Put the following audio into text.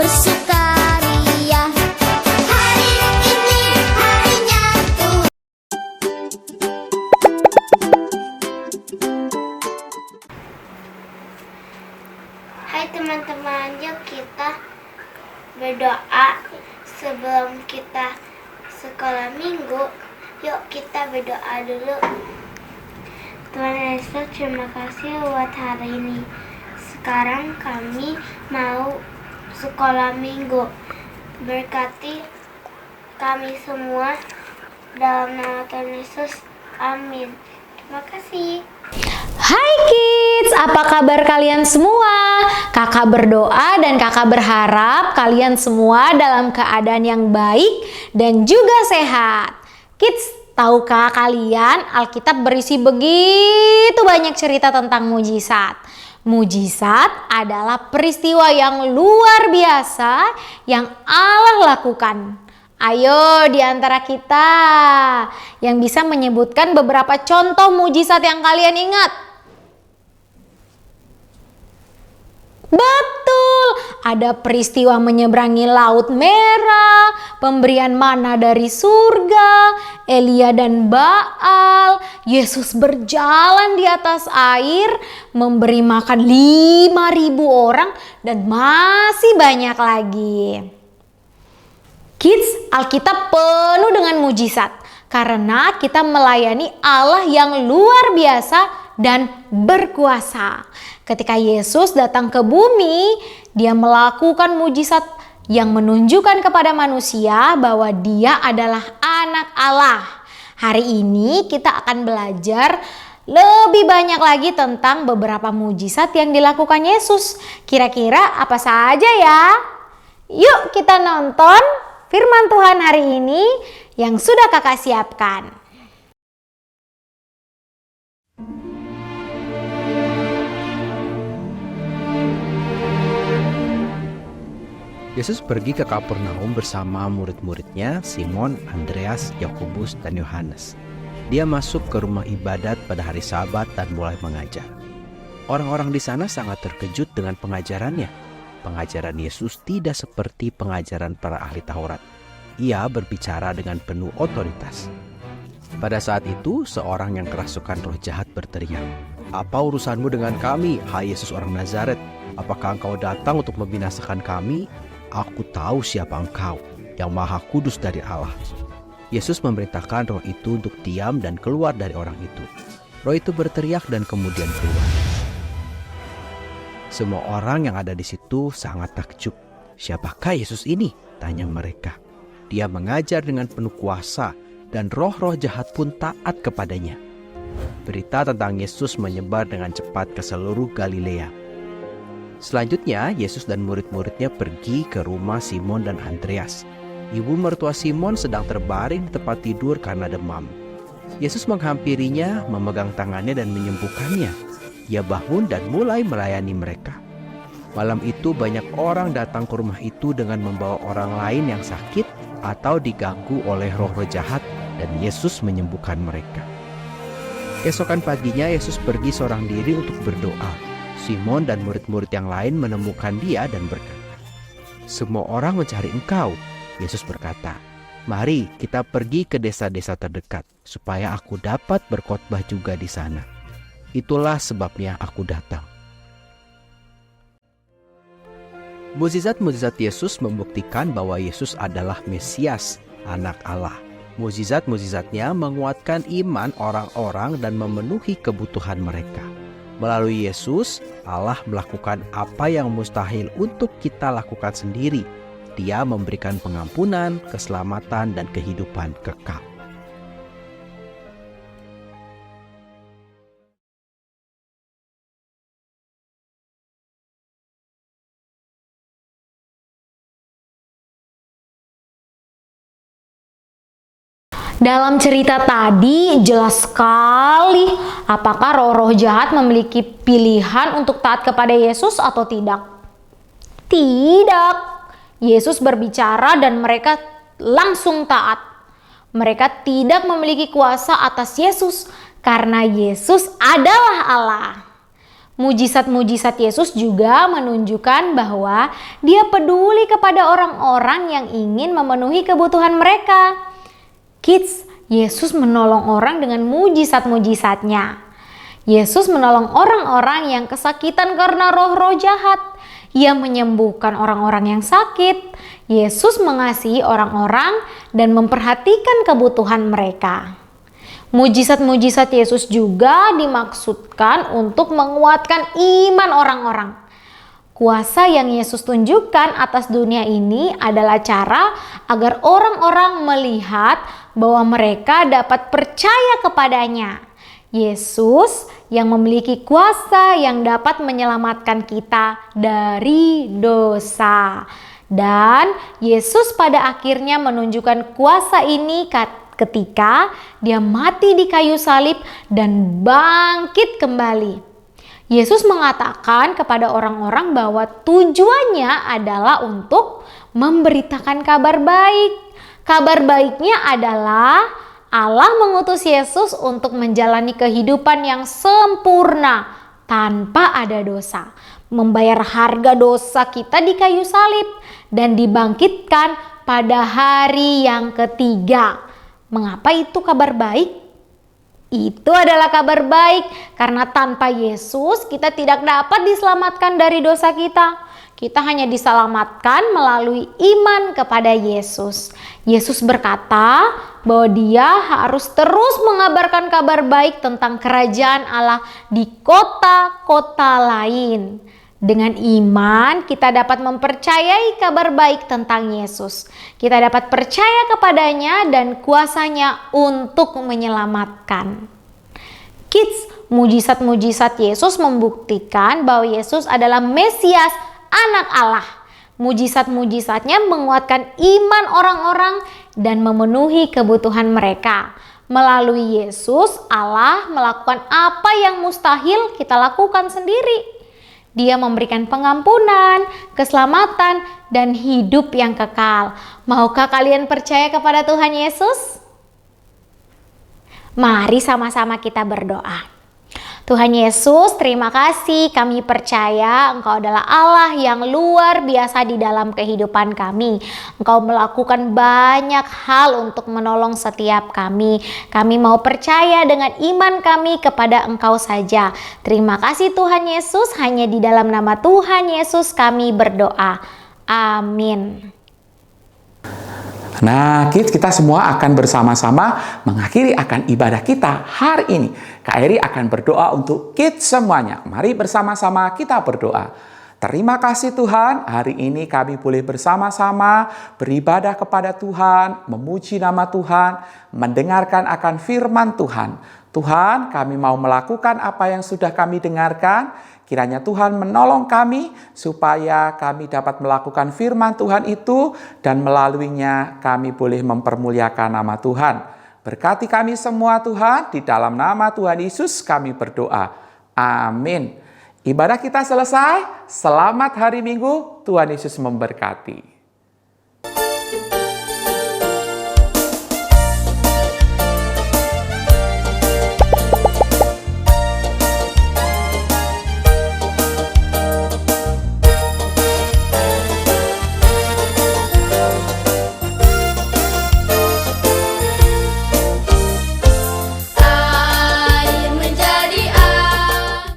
bersukaria. Hari ini harinya Tuhan. Hai teman-teman, yuk kita berdoa sebelum kita sekolah minggu. Yuk kita berdoa dulu. Tuhan Yesus, terima kasih buat hari ini. Sekarang kami mau sekolah minggu. Berkati kami semua dalam nama Tuhan Yesus. Amin. Terima kasih. Hai kids, apa kabar kalian semua? Kakak berdoa dan kakak berharap kalian semua dalam keadaan yang baik dan juga sehat. Kids, tahukah kalian Alkitab berisi begitu banyak cerita tentang mujizat. Mujizat adalah peristiwa yang luar biasa yang Allah lakukan. Ayo di antara kita yang bisa menyebutkan beberapa contoh mujizat yang kalian ingat. Betul, ada peristiwa menyeberangi laut merah, pemberian mana dari surga, Elia dan Baal, Yesus berjalan di atas air, memberi makan 5.000 orang, dan masih banyak lagi. Kids, Alkitab penuh dengan mujizat karena kita melayani Allah yang luar biasa dan berkuasa. Ketika Yesus datang ke bumi, dia melakukan mujizat yang menunjukkan kepada manusia bahwa dia adalah anak Allah. Hari ini kita akan belajar lebih banyak lagi tentang beberapa mujizat yang dilakukan Yesus. Kira-kira apa saja ya? Yuk kita nonton firman Tuhan hari ini yang sudah kakak siapkan. Yesus pergi ke Kapernaum bersama murid-muridnya Simon, Andreas, Yakobus, dan Yohanes. Dia masuk ke rumah ibadat pada hari Sabat dan mulai mengajar. Orang-orang di sana sangat terkejut dengan pengajarannya. Pengajaran Yesus tidak seperti pengajaran para ahli Taurat. Ia berbicara dengan penuh otoritas. Pada saat itu, seorang yang kerasukan roh jahat berteriak, "Apa urusanmu dengan kami, hai Yesus orang Nazaret? Apakah engkau datang untuk membinasakan kami? Aku tahu siapa engkau, yang Maha Kudus dari Allah." Yesus memerintahkan roh itu untuk diam dan keluar dari orang itu. Roh itu berteriak dan kemudian keluar. Semua orang yang ada di situ sangat takjub. "Siapakah Yesus ini?" tanya mereka. Dia mengajar dengan penuh kuasa dan roh-roh jahat pun taat kepadanya. Berita tentang Yesus menyebar dengan cepat ke seluruh Galilea. Selanjutnya, Yesus dan murid-muridnya pergi ke rumah Simon dan Andreas. Ibu mertua Simon sedang terbaring di tempat tidur karena demam. Yesus menghampirinya, memegang tangannya dan menyembuhkannya. Ia bangun dan mulai melayani mereka. Malam itu banyak orang datang ke rumah itu dengan membawa orang lain yang sakit atau diganggu oleh roh-roh jahat, dan Yesus menyembuhkan mereka. Keesokan paginya Yesus pergi seorang diri untuk berdoa. Simon dan murid-murid yang lain menemukan dia dan berkata, "Semua orang mencari engkau." Yesus berkata, "Mari kita pergi ke desa-desa terdekat, supaya aku dapat berkhotbah juga di sana. Itulah sebabnya aku datang." Mukjizat-mukjizat Yesus membuktikan bahwa Yesus adalah Mesias, anak Allah. Mukjizat-mukjizatnya menguatkan iman orang-orang dan memenuhi kebutuhan mereka. Melalui Yesus, Allah melakukan apa yang mustahil untuk kita lakukan sendiri. Dia memberikan pengampunan, keselamatan, dan kehidupan kekal. Dalam cerita tadi jelas sekali apakah roh-roh jahat memiliki pilihan untuk taat kepada Yesus atau tidak? Tidak. Yesus berbicara dan mereka langsung taat. Mereka tidak memiliki kuasa atas Yesus karena Yesus adalah Allah. Mujizat-mujizat Yesus juga menunjukkan bahwa Dia peduli kepada orang-orang yang ingin memenuhi kebutuhan mereka. Kids, Yesus menolong orang dengan mujizat-mujizatnya. Yesus menolong orang-orang yang kesakitan karena roh-roh jahat. Ia menyembuhkan orang-orang yang sakit. Yesus mengasihi orang-orang dan memperhatikan kebutuhan mereka. Mujizat-mujizat Yesus juga dimaksudkan untuk menguatkan iman orang-orang. Kuasa yang Yesus tunjukkan atas dunia ini adalah cara agar orang-orang melihat bahwa mereka dapat percaya kepadanya. Yesus yang memiliki kuasa yang dapat menyelamatkan kita dari dosa. Dan Yesus pada akhirnya menunjukkan kuasa ini ketika Dia mati di kayu salib dan bangkit kembali. Yesus mengatakan kepada orang-orang bahwa tujuannya adalah untuk memberitakan kabar baik. Kabar baiknya adalah Allah mengutus Yesus untuk menjalani kehidupan yang sempurna tanpa ada dosa, membayar harga dosa kita di kayu salib, dan dibangkitkan pada hari yang ketiga. Mengapa itu kabar baik? Itu adalah kabar baik karena tanpa Yesus kita tidak dapat diselamatkan dari dosa kita. Kita hanya diselamatkan melalui iman kepada Yesus. Yesus berkata bahwa Dia harus terus mengabarkan kabar baik tentang kerajaan Allah di kota-kota lain. Dengan iman kita dapat mempercayai kabar baik tentang Yesus. Kita dapat percaya kepadanya dan kuasanya untuk menyelamatkan. Kids, mujizat-mujizat Yesus membuktikan bahwa Yesus adalah Mesias, Anak Allah. Mujizat-mujizatnya menguatkan iman orang-orang dan memenuhi kebutuhan mereka. Melalui Yesus, Allah melakukan apa yang mustahil kita lakukan sendiri. Dia memberikan pengampunan, keselamatan, dan hidup yang kekal. Maukah kalian percaya kepada Tuhan Yesus? Mari sama-sama kita berdoa. Tuhan Yesus, terima kasih, kami percaya Engkau adalah Allah yang luar biasa di dalam kehidupan kami. Engkau melakukan banyak hal untuk menolong setiap kami. Kami mau percaya dengan iman kami kepada Engkau saja. Terima kasih Tuhan Yesus, hanya di dalam nama Tuhan Yesus kami berdoa. Amin. Nah, kita semua akan bersama-sama mengakhiri akan ibadah kita hari ini. Kak Eri akan berdoa untuk kids semuanya. Mari bersama-sama kita berdoa. Terima kasih Tuhan, hari ini kami boleh bersama-sama beribadah kepada Tuhan, memuji nama Tuhan, mendengarkan akan firman Tuhan. Tuhan, kami mau melakukan apa yang sudah kami dengarkan. Kiranya Tuhan menolong kami supaya kami dapat melakukan firman Tuhan itu dan melaluinya kami boleh mempermuliakan nama Tuhan. Berkati kami semua Tuhan, di dalam nama Tuhan Yesus kami berdoa. Amin. Ibadah kita selesai. Selamat hari Minggu. Tuhan Yesus memberkati.